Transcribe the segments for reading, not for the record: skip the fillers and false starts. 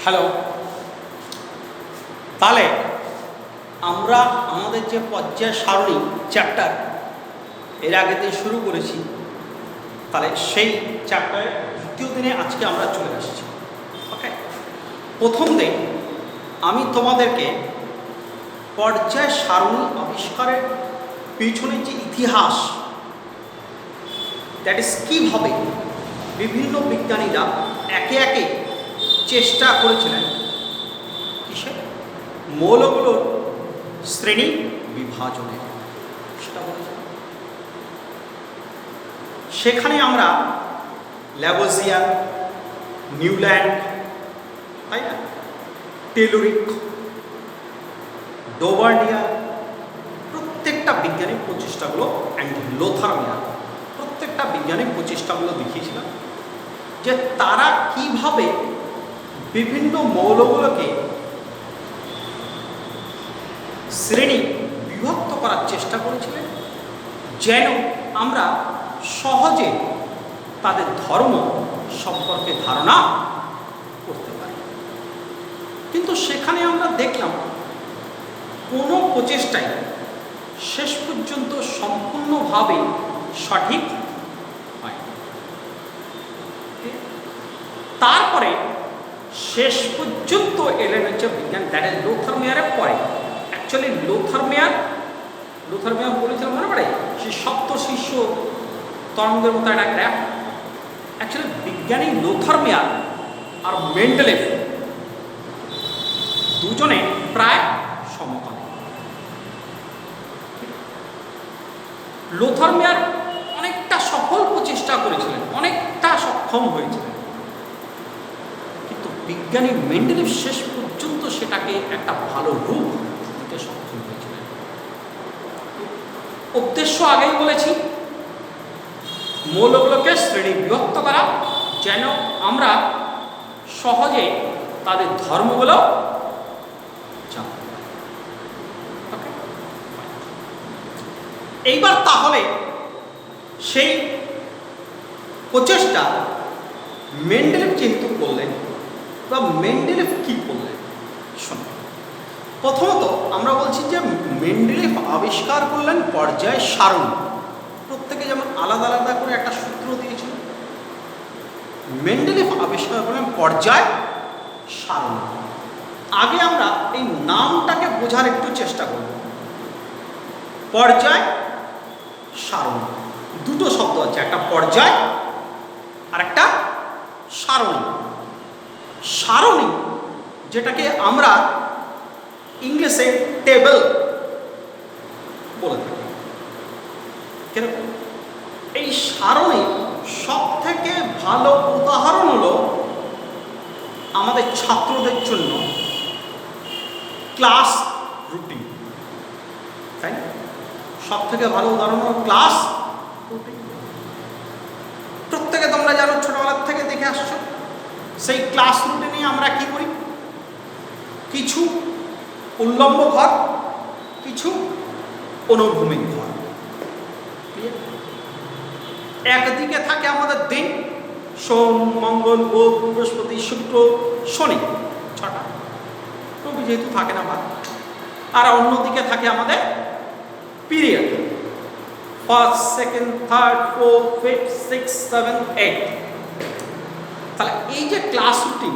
Hello. তাহলে আমরা আমাদের যে পর্যায় সারণী চ্যাপ্টার এর আগেতে শুরু করেছি, তাহলে সেই চ্যাপ্টারের দ্বিতীয় দিনে আজকে আমরা চলে আসছি। ওকে, প্রথম দিন আমি তোমাদেরকে পর্যায় সারণী আবিষ্কারের পিছনে যে ইতিহাস, দ্যাট ইজ কীভাবে বিভিন্ন বিজ্ঞানীরা একে একে চেষ্টা করেছিলেন কিসে মৌলগুলোর শ্রেণী বিভাজনের, সেটা বলেছিলাম। সেখানে আমরা ল্যাভোজিয়ার, নিউল্যান্ড, তাই না, টেলুরিক, ডোভার্নিয়ার, প্রত্যেকটা বৈজ্ঞানিক প্রচেষ্টাগুলো অ্যান্ড লোথারমিয়ার প্রত্যেকটা বৈজ্ঞানিক প্রচেষ্টাগুলো দেখিয়েছিলাম যে তারা কিভাবে বিভিন্ন মৌলগুলোকে শ্রেণী বিভক্ত করার চেষ্টা করেছিলেন, যেন আমরা সহজে তাদের ধর্ম সম্পর্কে ধারণা করতে পারি। কিন্তু সেখানে আমরা দেখলাম কোনো প্রচেষ্টাই শেষ পর্যন্ত সম্পূর্ণভাবে সঠিক হয়। তারপরে শেষ পর্যন্ত এলেন হচ্ছে বিজ্ঞান, দ্যাট ইজ লোথারমিয়ারের পরে। অ্যাকচুয়ালি লোথারমিয়ার বলেছিলাম মনে পড়ে, সেই সপ্ত শিষ্য তরঙ্গের মতো একটা গ্রাফ। অ্যাকচুয়ালি বিজ্ঞানী লোথারমিয়ার আর মেন্ডেলেভ দুজনে প্রায় সমকালীন। লোথারমিয়ার অনেকটা সফল প্রচেষ্টা করেছিলেন, অনেকটা সক্ষম হয়েছিলেন, কিন্তু বিজ্ঞানী মেন্ডেলেভ শেষ পর্যন্ত সেটাকে একটা ভালো রূপ দিতে সক্ষম হয়েছিলেন। উদ্দেশ্য আগেই বলেছি, মৌলগুলোকে শ্রেণী বিভক্ত করা, যেন আমরা সহজে তাদের ধর্মগুলো জানতে পারি। এইবার তাহলে সেই প্রচেষ্টা মেন্ডেলেভ যেহেতু করলেন, বা মেন্ডেলেভ কি করলেন শোনো। প্রথমত আমরা বলছি যে মেন্ডেলেভ আবিষ্কার করলেন পর্যায় সারণী। প্রত্যেকে যেমন আলাদা আলাদা করে একটা সূত্র দিয়েছিল, মেন্ডেলেভ আবিষ্কার করলেন পর্যায় সারণী। আগে আমরা এই নামটাকে বোঝার একটু চেষ্টা করব। পর্যায় সারণী, দুটো শব্দ আছে, একটা পর্যায় আর একটা সারণী। সারণী যেটাকে আমরা ইংলিশে টেবল বলে থাকি। কিরকম? এই সারণী সব থেকে ভালো উদাহরণ হলো আমাদের ছাত্রদের জন্য ক্লাস রুটিন, তাই না? সব থেকে ভালো উদাহরণ হলো ক্লাস রুটিন। প্রত্যেকে তোমরা জানো, ছোটবেলার থেকে দেখে আসছো, সেই ক্লাস রুটিনে আমরা কি করি? কিছু উল্লম্ব ঘর, কিছু অনুভূমিক ঘর। একদিকে থাকে আমাদের দিন, সোম, মঙ্গল, বুধ, বৃহস্পতি, শুক্র, শনি, 6টা। রবি যেহেতু থাকে না বা, আর অন্যদিকে থাকে আমাদের period, 1st, 2nd, 3rd, 4th, 5th, 6th, 7th, 8th। তাহলে এই যে ক্লাস রুটিন,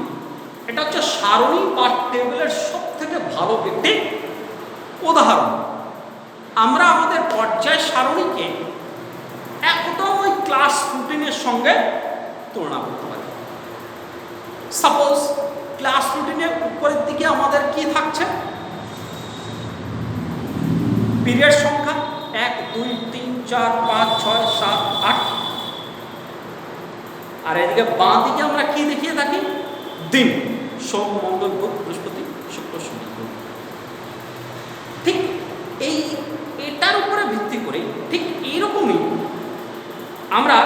এটা হচ্ছে সারণী বা টেবিলের সব থেকে ভালো একটি উদাহরণ। আমরা আমাদের পর্যায় সারণীকে একদম ওই ক্লাস রুটিনের সঙ্গে তুলনা করতে পারি। সাপোজ ক্লাস রুটিনের উপরের দিকে আমাদের কি থাকছে? পিরিয়ড সংখ্যা 1, 2, 3, 4, 5, 6, 7, 8। আর এদিকে বাঁ দিকে আমরা কি দেখিয়ে থাকি? দিন, সোম, মঙ্গল, বুধ, বৃহস্পতি, শুক্র, শনি। ঠিক এটার উপরে ভিত্তি করে ঠিক এইরকমই আমরা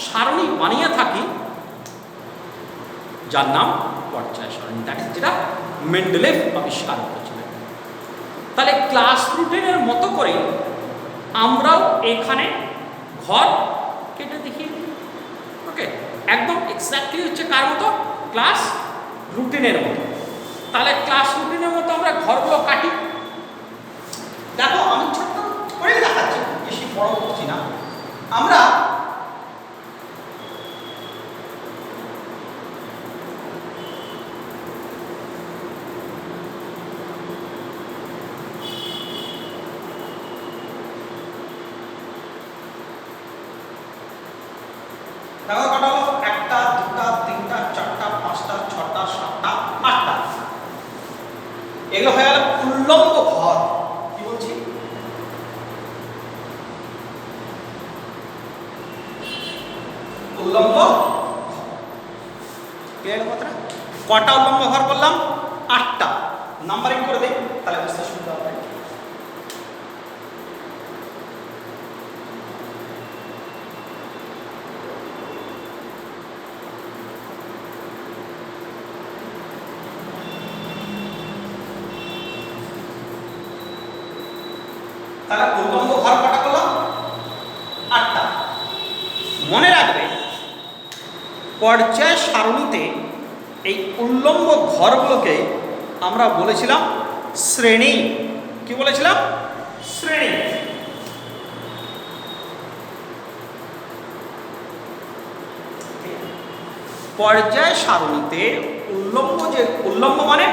সারণী বানিয়ে থাকি, যার নাম পর্যায় সারণী, যেটা মেন্ডেলেভ আবিষ্কার করেছিলেন। তাহলে ক্লাস রুটিনের মতো করে আমরাও এখানে ঘর কেটে দেখিয়ে দিই। ওকে, একদম এক্স্যাক্টলি হচ্ছে কার মতো? ক্লাস রুটিনের মতো। তাহলে ক্লাস রুটিনের মতো আমরা ঘরগুলো কাটি। দেখো আমি ছোট্ট করে দেখাচ্ছি, বেশি বড় করছি না। আমরা দেখো কটা হলো, 1টা 2টা 3টা 4টা 5টা 6টা 7টা 8টা। এগুলো হয়ে গেল উল্লম্ব ঘর। কি বলছি? উল্লম্ব কথাটা। কটা উল্লম্ব ঘর বললাম? 8টা। নাম্বারিং করে দেই তাহলে বুঝতে সুবিধা হবে। তাহলে উল্লম্ব ঘর কটা করলাম? 8টা। মনে রাখবে পর্যায় সারণীতে এই উল্লম্ব ঘরগুলোকে আমরা বলেছিলাম শ্রেণী। কি বলেছিলাম? শ্রেণী। পর্যায় সারণীতে উল্লম্ব মানে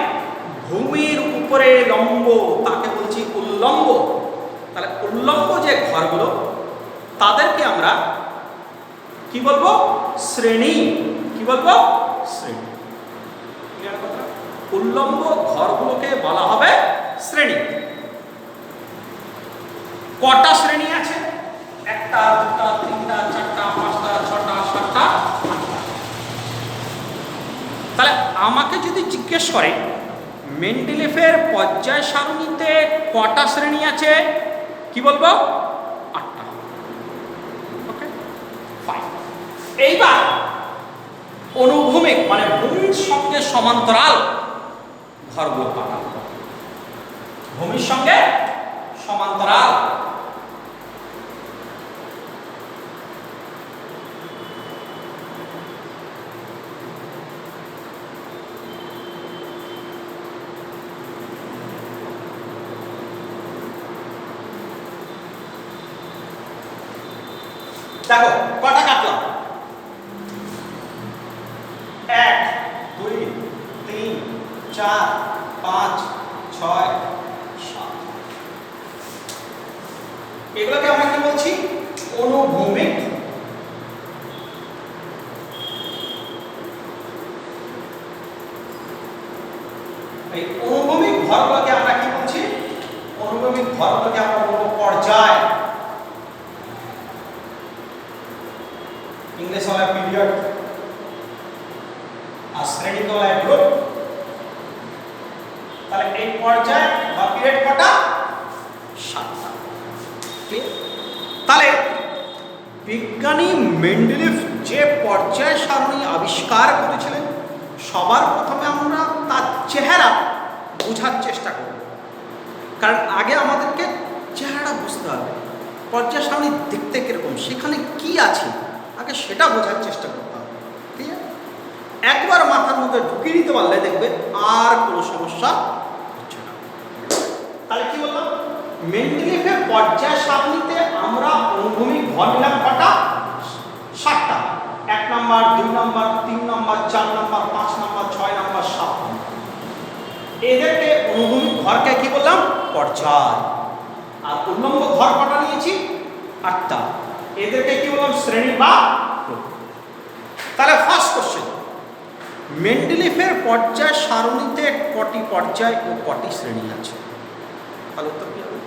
ভূমির উপরে লম্ব, তাকে বলছি উল্লম্ব। তাহলে উল্লম্ব যে ঘরগুলো তাদেরকে আমরা কি বলবো? শ্রেণী। কি বলবো? শ্রেণী। উল্লম্ব ঘরগুলোকে বলা হবে শ্রেণী। কটা শ্রেণী আছে? 1টা 2টা 3টা 4টা 5টা 6টা 7টা 8টা। তাহলে আমাকে যদি জিজ্ঞেস করে মেন্ডেলিফের পর্যায় সারণীতে কটা শ্রেণী আছে, কি বলবো? 8টা। ওকে, ফাইন। এইবার অনুভূমিক মানে ভূমির সঙ্গে সমান্তরাল ঘরগুলো পাকা। ভূমির সঙ্গে সমান্তরাল। দেখো কটা কাটলাম? 1 2 3 4 5 6 7। এগুলোকে আমরা কি বলছি? অনুভূমিক। এই অনুভূমিক ঘরগুলোকে আমরা কি বলছি? অনুভূমিক ঘরগুলোকে আমরা বলবো পর্যায়। इंग्लिश वाला पीरियड और श्रेणी वाला ग्रुप। তাহলে এই পর্যায় বা পিরিয়ড কটা? 7টা। তাহলে বিজ্ঞানী মেন্ডেলিফ যে পর্যায় সারণী আবিষ্কার করেছিলেন, সবার প্রথমে আমরা তার চেহারা বোঝার চেষ্টা করব। কারণ আগে আমাদেরকে চেহারাটা বুঝতে হবে, পর্যায় সারণী দেখতে কিরকম, সেখানে কি আছে আগে সেটা বোঝার চেষ্টা করতে হবে। ঠিক আছে? একবার মাথার মধ্যে ঢুকিয়ে নিতে পারলে দেখবে আর কোনো সমস্যা হচ্ছে না। তাহলে কি বললাম? মেন্ডেলিফের পর্যায় সারণীতে আমরা অনুভূমিক ঘর নিলাম কটা? 7টা। 1 নম্বর 2 নম্বর 3 নম্বর 4 নম্বর 5 নম্বর 6 নম্বর 7 নম্বর। এদেরকে অনুভূমিক ঘরকে কি বললাম? পর্যায়। আর উল্লম্ব ঘর কটা নিয়েছি? 8টা। এদেরকে কি বললাম? শ্রেণী বা গ্রুপ। তাহলে ফার্স্ট কোশ্চেন, মেন্ডেলিফের পর্যায় সারণীতে কটি পর্যায় ও কটি শ্রেণী আছে? তাহলে উত্তর কি হবে?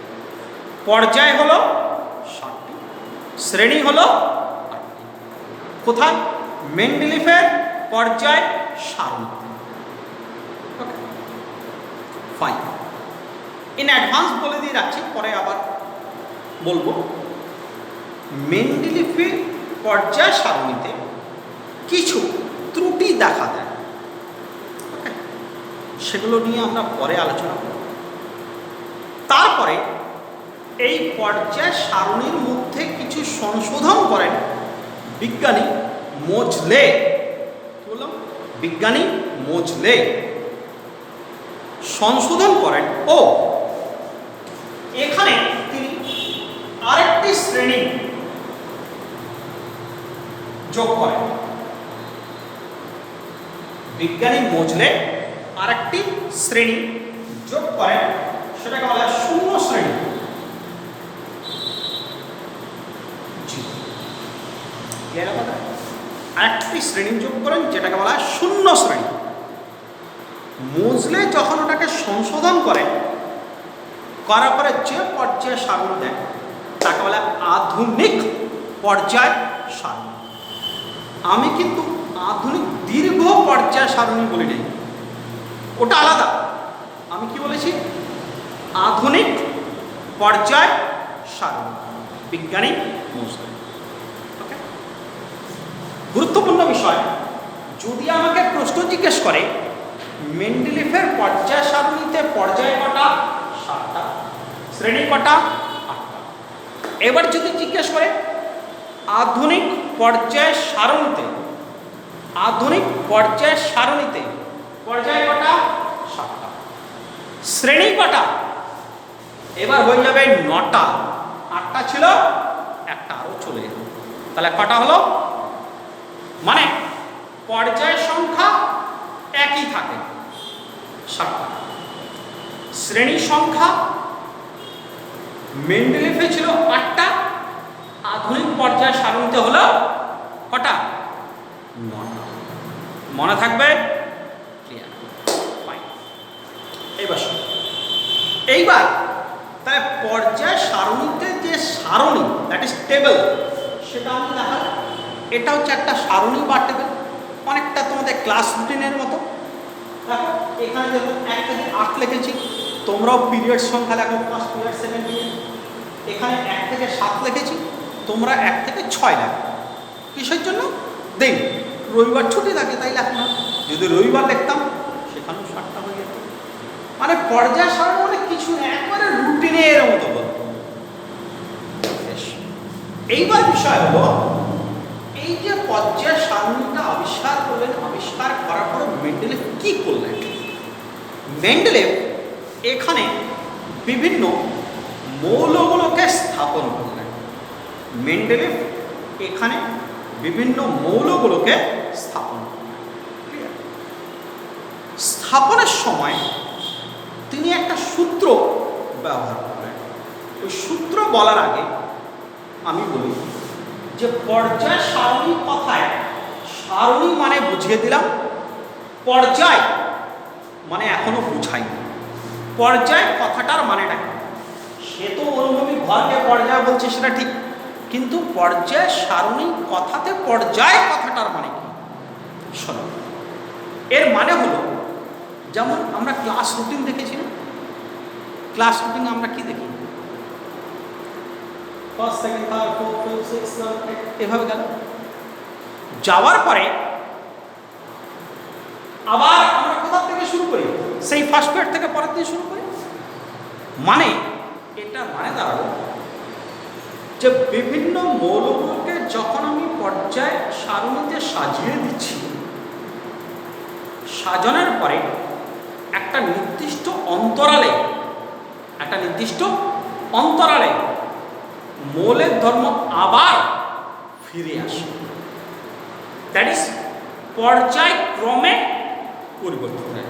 পর্যায় হলো 7টি, শ্রেণী হলো 8টি। কোথায়? মেন্ডেলিফের পর্যায় সারণীতে। ওকে, ফাইন। ইন অ্যাডভান্স বলে দিয়ে রাখছি, পরে আবার বলবো। মেন্ডেলিফের পর্যায় সারণীতে কিছু ত্রুটি দেখা দেয়, সেগুলো নিয়ে আমরা পরে আলোচনা করব। তারপরে এই পর্যায় সারণীর মধ্যে কিছু সংশোধন করেন বিজ্ঞানী মোজলে। কি বললাম? বিজ্ঞানী মজলে সংশোধন করেন ও এখানে তিনি আরেকটি শ্রেণী যোগ করেন। বিজ্ঞানী মজলে আরেকটি শ্রেণী যোগ করেন, সেটাকে বলা হয় শূন্য শ্রেণী। আরেকটি শ্রেণী যোগ করেন যেটাকে বলা হয় শূন্য শ্রেণী। মজলে যখন ওটাকে সংশোধন করেন, করার পরে যে পর্যায়ে সারণী দেয় তাকে বলা হয় আধুনিক পর্যায় সারণী। আমি কিন্তু আধুনিক দীর্ঘ পর্যায় সারণী বলি নাই, ওটা আলাদা। আমি কি বলেছি? আধুনিক পর্যায় সারণী, বিজ্ঞানী মজলে। ওকে, গুরুত্বপূর্ণ বিষয়। যদি আমাকে প্রশ্ন জিজ্ঞেস করে মেন্ডেলিফের পর্যায় সারণীতে পর্যায় কটা? 7টা। শ্রেণী কটা? 8টা। এবার যদি জিজ্ঞেস করে আধুনিক পর্যায় সারণীতে, আধুনিক পর্যায় সারণীতে পর্যায় কটা? 7টা। শ্রেণী কটা? এবার হয়ে যাবে 9টা। 8টা ছিল, একটা আরো চলে যেত, তাহলে কটা হলো? মানে পর্যায় সংখ্যা একই থাকে, 7টা। শ্রেণী সংখ্যা মেন্ডেলিফে ছিল 8টা, আধুনিক পর্যায় সারণীতে হলো কটা? 9টা। মনে থাকবে? ক্লিয়ার? ফাইন। এইবার তাহলে পর্যায় সারণীতে যে সারণী, দ্যাট ইজ টেবিল, সেটা আমি দেখালাম। এটা হচ্ছে একটা সারণী বা টেবিল, অনেকটা তোমাদের ক্লাস রুটিনের মতো। দেখো এখানে দেখো 1 থেকে 8 লিখেছি, তোমরাও পিরিয়ড সংখ্যা দেখো, ফার্স্ট পিরিয়ড, সেকেন্ড পিরিয়ড। এখানে 1 থেকে 7 লিখেছি, তোমরা 1 থেকে 6 লেখো। কিসের জন্য? দিন, রবিবার ছুটি থাকে তাই লেখো না। যদি রবিবার লিখতাম সেখানেও 7টা হয়ে যেত। মানে পর্যায় সারণী মানে কিছু একবারে রুটিনের মতো বলতো। এইবার বিষয় হলো, এই যে পর্যায় সারণীটা আবিষ্কার করলেন, আবিষ্কার করার পরে মেন্ডেলেভ কি করলেন? মেন্ডেলেভ এখানে বিভিন্ন মৌলগুলোকে স্থাপন করলেন। মেন্ডেলেভ এখানে বিভিন্ন মৌলগুলোকে স্থাপন করলেন। স্থাপনের সময় তিনি একটা সূত্র ব্যবহার করলেন। ওই সূত্র বলার আগে আমি বলি যে পর্যায় সারণী কথায় সারণী মানে বুঝিয়ে দিলাম, পর্যায় মানে এখনো বুঝাইনি। পর্যায় কথাটার মানেটা কি? সে তো অনুভূমিক ভরকে পর্যায় বলছে, সেটা ঠিক, কিন্তু পর্যায় সারণী কথাতে পর্যায় কথাটার মানে কি? শোনো, এর মানে হলো, যেমন আমরা ক্লাস রুটিন দেখেছি না? ক্লাস রুটিন আমরা কি দেখি? First, second, third, fourth, fifth, sixth, এভাবে গেল। যাওয়ার পরে আবার আমরা কোথা থেকে শুরু করি? সেই ফার্স্ট পিরিয়ড থেকে পরের দিন শুরু করি। মানে এটা মানে দাঁড়ালো যে বিভিন্ন মৌলগুলোকে যখন আমি পর্যায় সারণীতে সাজিয়ে দিচ্ছি, সাজানোর পরে একটা নির্দিষ্ট অন্তরালে মৌলের ধর্ম আবার ফিরে আসে। দ্যাট ইজ পর্যায়ক্রমে পরিবর্তন হয়।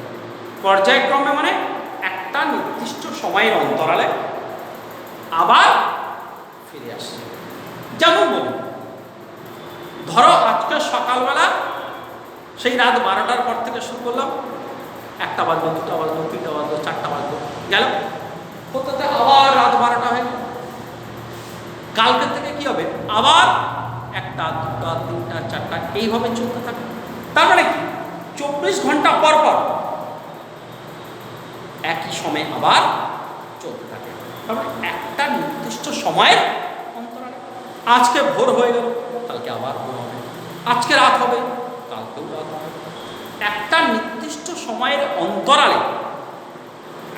পর্যায়ক্রমে মানে একটা নির্দিষ্ট সময়ের অন্তরালে আবার ফিরে আসছে। যেমন বলুন, ধরো আজকে সকালবেলা সেই রাত 12টার পর থেকে শুরু করলাম, 1টা বাজলো, 2টা বাজলো, 3টা বাজলো, 4টা বাজলো, গেল কোথাতে আবার রাত 12টা হয়ে গেল। কালকের থেকে কি হবে? আবার 1টা, 2টা, 3টা, 4টা, এইভাবে চলতে থাকে। তার মানে কি 24 ঘন্টা পর পর একই সময় আবার চলতে থাকে। তার মানে একটা নির্দিষ্ট সময়ের অন্তরালে। আজকে ভোর হয়ে গেল, কালকে আবার ভোর হবে, আজকে রাত হবে, কালকেও রাত হবে। একটা নির্দিষ্ট সময়ের অন্তরালে,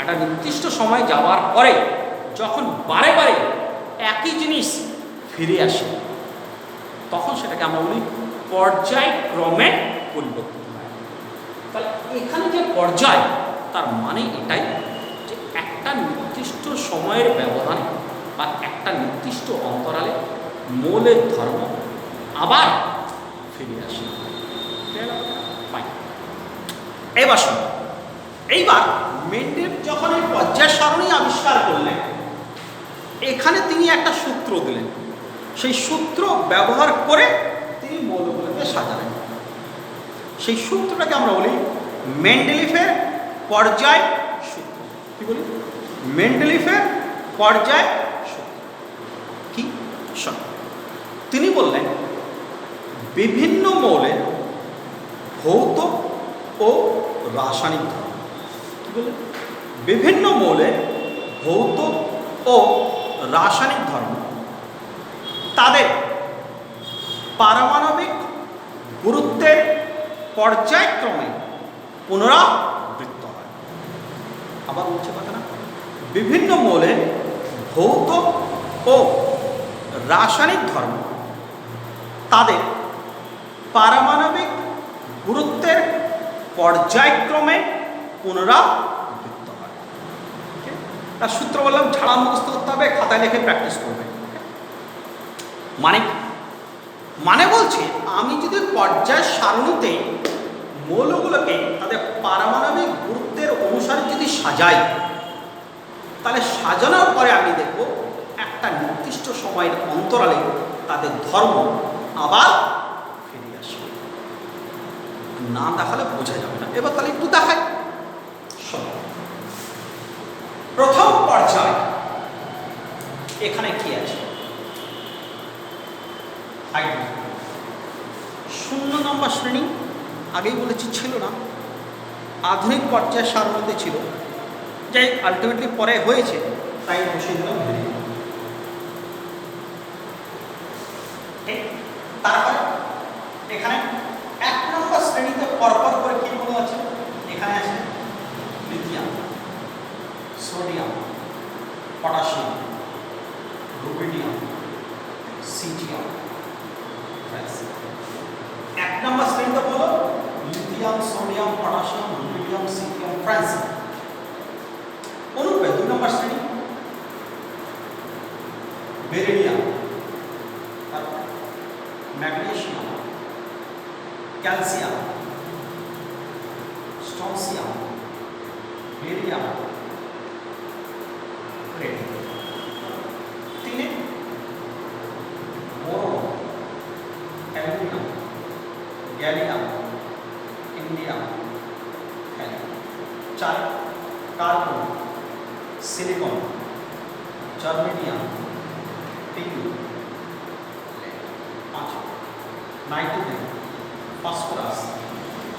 একটা নির্দিষ্ট সময় যাওয়ার পরে যখন বারে বারে একই জিনিস ফিরে আসে, তখন সেটাকে আমরা বলি পর্যায়ক্রমে পরিবর্তন হয়। তাহলে এখানে যে পর্যায়, তার মানে এটাই যে একটা নির্দিষ্ট সময়ের ব্যবধানে বা একটা নির্দিষ্ট অন্তরালে মৌলের ধর্ম আবার ফিরে আসে। এবার শুনুন, এইবার মেন্ডেল যখন এই পর্যায় সারণী আবিষ্কার করলেন, এখানে তিনি একটা সূত্র দিলেন। সেই সূত্র ব্যবহার করে তিনি মৌলগুলোকে সাজালেন। সেই সূত্রটাকে আমরা বলি মেন্ডেলিফের পর্যায় সূত্র। কি বলি? মেন্ডেলিফের পর্যায় সূত্র। কি? তিনি বললেন বিভিন্ন মৌলের ভৌত ও রাসায়নিক ধর্ম। কি বললেন? বিভিন্ন মৌলের ভৌত ও রাসায়নিক ধর্ম তাদের পারমাণবিক গুরুত্বের পর্যায়ক্রমে পুনরাবৃত্ত হয়। আবার বলছে কথা না, বিভিন্ন মৌলের ভৌত ও রাসায়নিক ধর্ম তাদের পারমাণবিক গুরুত্বের পর্যায়ক্রমে পুনরাবৃত্ত হয়। তার সূত্র বললাম, ঝাড়া মুখস্থ করতে হবে, খাতায় লিখে প্র্যাকটিস করবে। মানে বলছে আমি যদি পর্যায় সারণীতে মৌলগুলোকে তাদের পারমাণবিক গুরুত্বের অনুসারে যদি সাজাই, তাহলে সাজানোর পরে আমি দেখব একটা নির্দিষ্ট সময়ের অন্তরালে তাদের ধর্ম আবার ফিরে আসবে। না দেখালে বোঝা যাবে না। এবার তাহলে একটু দেখাই। প্রথম পর্যায় এখানে কি আছে? 0 নম্বর শ্রেণী, আগেই বলেছি ছিল না, আধুনিক পর্যায় সারণীতে ছিল, যাই আলটিমেটলি পরে হয়েছে, তাই বসিয়ে দিলাম। তারপরে এখানে 1 নম্বর শ্রেণীতে পরপর করে কি মৌল আছে? এখানে আছে lithium, sodium, potassium, rubidium, caesium. 1 number শ্রেণীতে বলো lithium, sodium, potassium, rubidium, caesium, francium. অনুরূপে 2 নম্বর শ্রেণী beryllium, magnesium, calcium, strontium, barium, radium. 3 boron, aluminium, gallium, indium, thallium. 4 carbon, silicon, germanium, tin. 5 nitrogen, phosphorus,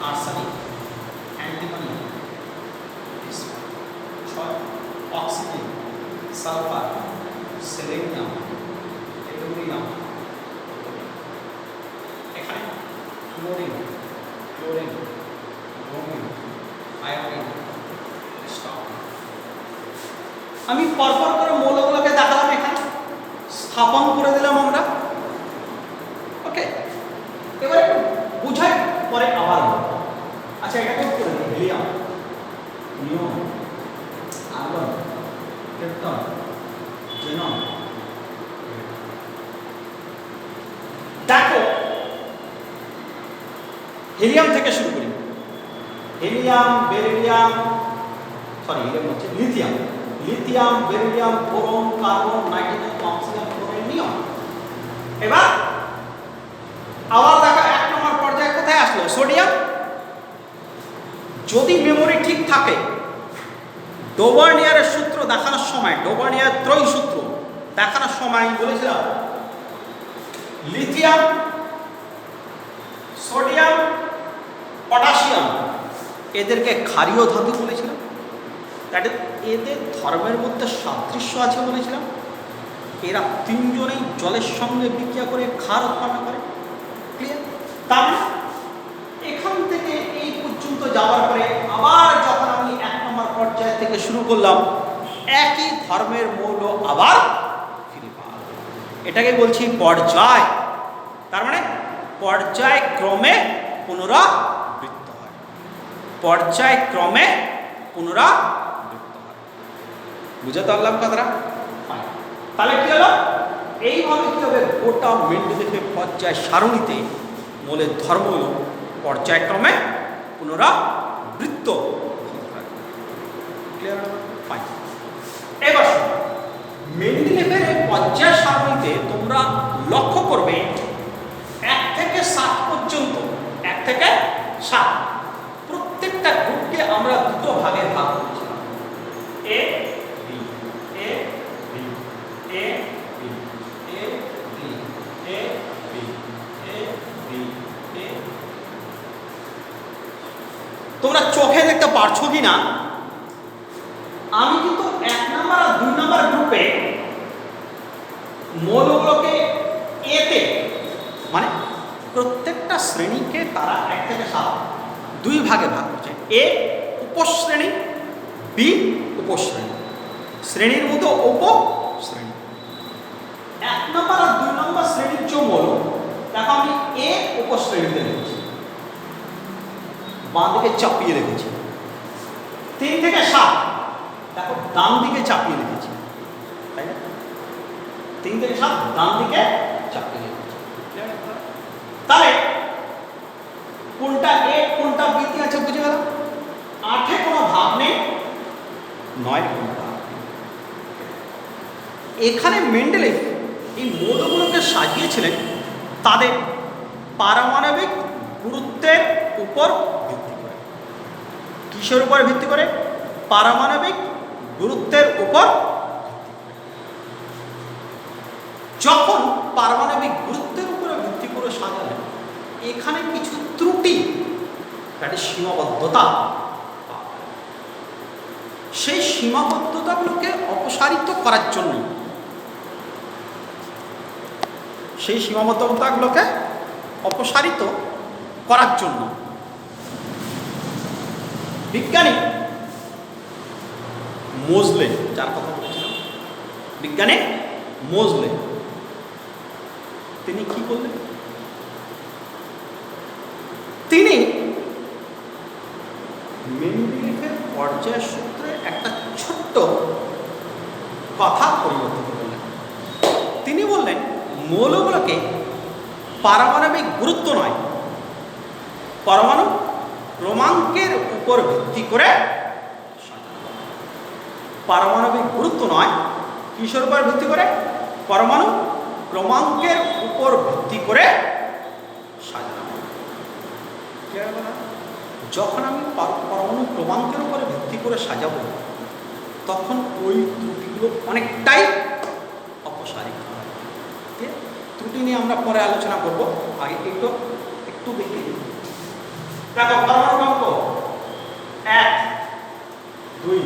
arsenic, antimony. 6 oxygen, sulphur, selenium, tellurium. এখানে chlorine, chlorine, bromine, iodine. আমি পরপর করে মৌলগুলোকে দেখালাম, এখানে স্থাপন করে দিলাম আমরা। ওকে, এবার একটু বুঝাই, পরে আবার। আচ্ছা, এটাকে করে দিই। Helium, neon, argon, krypton, xenon. দেখো, হিলিয়াম থেকে শুরু করি। Helium, beryllium, lithium, lithium, beryllium, boron, carbon, nitrogen, oxygen, chlorine, neon. এবার আবার দেখো 1 নম্বর পর্যায়ে কোথায় আসলো? সোডিয়াম। যদি মেমোরি ঠিক থাকে, ডোবার্নিয়ারের সূত্র দেখানোর সময়, ডোবার্নিয়ার ত্রয়ী সূত্র দেখানোর সময় বলেছিলাম লিথিয়াম, সোডিয়াম, পটাশিয়াম এদেরকে ক্ষারীয় ধাতু বলেছিলাম। এদের ধর্মের মধ্যে সাদৃশ্য আছে বলেছিলাম। এরা 3 জনেই জলের সঙ্গে বিক্রিয়া করে ক্ষার উৎপন্ন করে। ক্লিয়ার? তার এখান থেকে এই পর্যন্ত যাওয়ার পরে আবার যখন আমি 1 নম্বর পর্যায় থেকে শুরু করলাম, একই ধর্মের মৌল আবার ফিরে পাওয়া। এটাকে বলছি পর্যায়। তার মানে পর্যায়ক্রমে পুনরাবৃত্ত হয়। পর্যায়ক্রমে পুনরাবৃত্ত হয়। বুঝতে পারলাম কথাটা? তাহলে কি হলো? এইভাবে কি হবে? গোটা মেন্ডেলিফের পর্যায় সারণীতে মৌলের ধর্ম হল পর্যায়ক্রমে পুনরাবৃত্ত। ক্লিয়ার? ফাইন। এবার মেন্ডেলিফের এই পর্যায় সারণীতে তোমরা লক্ষ্য করবে 1 থেকে 7 পর্যন্ত, 1 থেকে 7 প্রত্যেকটা গ্রুপকে আমরা দুটো ভাগে ভাগ করেছিলাম, A B, A B, A B, A B, A B, A B, এ। তোমরা চোখে দেখতে পারছো কি না, আমি কিন্তু 1 নাম্বার আর 2 নাম্বার গ্রুপে মৌলগুলোকে এতে, মানে প্রত্যেকটা শ্রেণীকে তারা 1 থেকে 7 দুই ভাগে ভাগ করছে। এ উপশ্রেণী, বি উপশ্রেণী, শ্রেণীর মতো উপশ্রেণী। 1 নম্বর আর 2 নম্বর শ্রেণীর যে মৌল, দেখো আমি এ উপশ্রেণীতে লিখেছি, বাঁ দিকে চাপিয়ে রেখেছি। 3 থেকে 7 দেখো ডান দিকে চাপিয়ে রেখেছি, তাই না? 3 থেকে 7 ডান দিকে চাপিয়ে রেখেছি। তাহলে কোনটা এ কোনটা বিতে আছে বুঝে গেল? 8 এ কোনো ভাগ নেই, 9 এ কোনো ভাগ নেই। এখানে মেন্ডেলিফ এই মৌলগুলোকে সাজিয়েছিলেন তাদের পারমাণবিক গুরুত্বের উপর ভিত্তি করে। কিসের উপর ভিত্তি করে? পারমাণবিক গুরুত্বের উপর। যখন পারমাণবিক গুরুত্বের উপরে ভিত্তি করে সাজালেন, এখানে কিছু ত্রুটি, একটা সীমাবদ্ধতা, সেই সীমাবদ্ধতাগুলোকে অপসারিত করার জন্য, সেই সীমাবদ্ধতাগুলোকে অপসারিত করার জন্য বিজ্ঞানী মোজলে, যার কথা বলেছিলাম, বিজ্ঞানী মোজলে, তিনি কি করলেন? তিনি মেন্ডেলিফের পর্যায় সূত্রে একটা ছোট্ট কথা পরিবর্তন করলেন। তিনি বললেন মৌলগুলোকে পারমাণবিক গুরুত্ব নয়, পরমাণু ক্রমাঙ্কের উপর ভিত্তি করে, পারমাণবিক গুরুত্ব নয়, কিসের উপর ভিত্তি করে? পরমাণু ক্রমাঙ্কের উপর ভিত্তি করে সাজানো। যখন আমি পরমাণু ক্রমাঙ্কের উপরে ভিত্তি করে সাজাবো, তখন ওই ত্রুটিগুলো অনেকটাই অপসারিত হয়। ত্রুটি নিয়ে আমরা পরে আলোচনা করব, আগে একটু দেখি। দেখো পরমাণু ক্রমাঙ্ক 1, 2,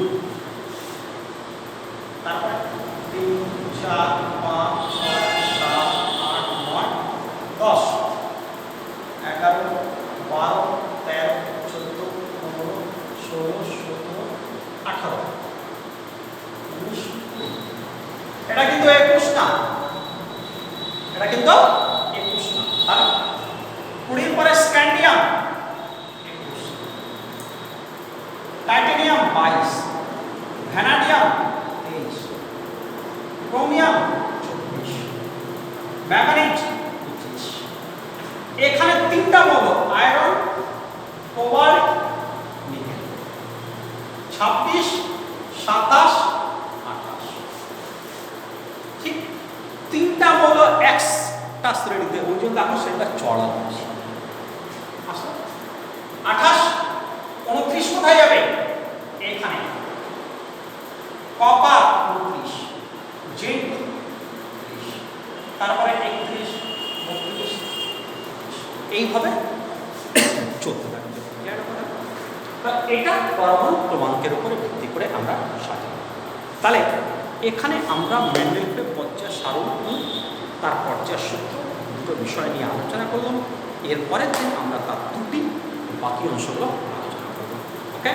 তারপরে 3, 4, 5, 6, 7, 8, 9, 10, 11, 12, 13, 14, 15, 16, 17, 18, 19, 20। এটা কিন্তু 21 না, এটা কিন্তু 21 না। আর 20 পরে scandium 21, titanium 22, vanadium 23, chromium 24, magnet 25। এখানে 3টা মৌল, আয়রন, কোবাল্ট, নিকেল, 26, 27, 28। ঠিক 3টা মৌল একটা শ্রেণীতে, ওই জন্য দেখো সেটা চড়া আছে। 28, 29 কোথায় যাবে? এখানে। কপার 29, জিঙ্ক 30, তারপরে 31, 32, এইভাবে চলতে থাকবে। এটা পরমাণু ক্রমাঙ্কের উপরে ভিত্তি করে আমরা সাজাই। তাহলে এখানে আমরা মেন্ডেলিফের পর্যায় সারণী, তার পর্যায় সূত্র, দুটো বিষয় নিয়ে আলোচনা করলাম। এরপরের দিন আমরা তার ত্রুটি, বাকি অংশগুলো আলোচনা করব। ওকে,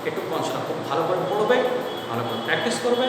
একটু অংশটা খুব ভালো করে পড়বে, ভালো করে প্র্যাকটিস করবে।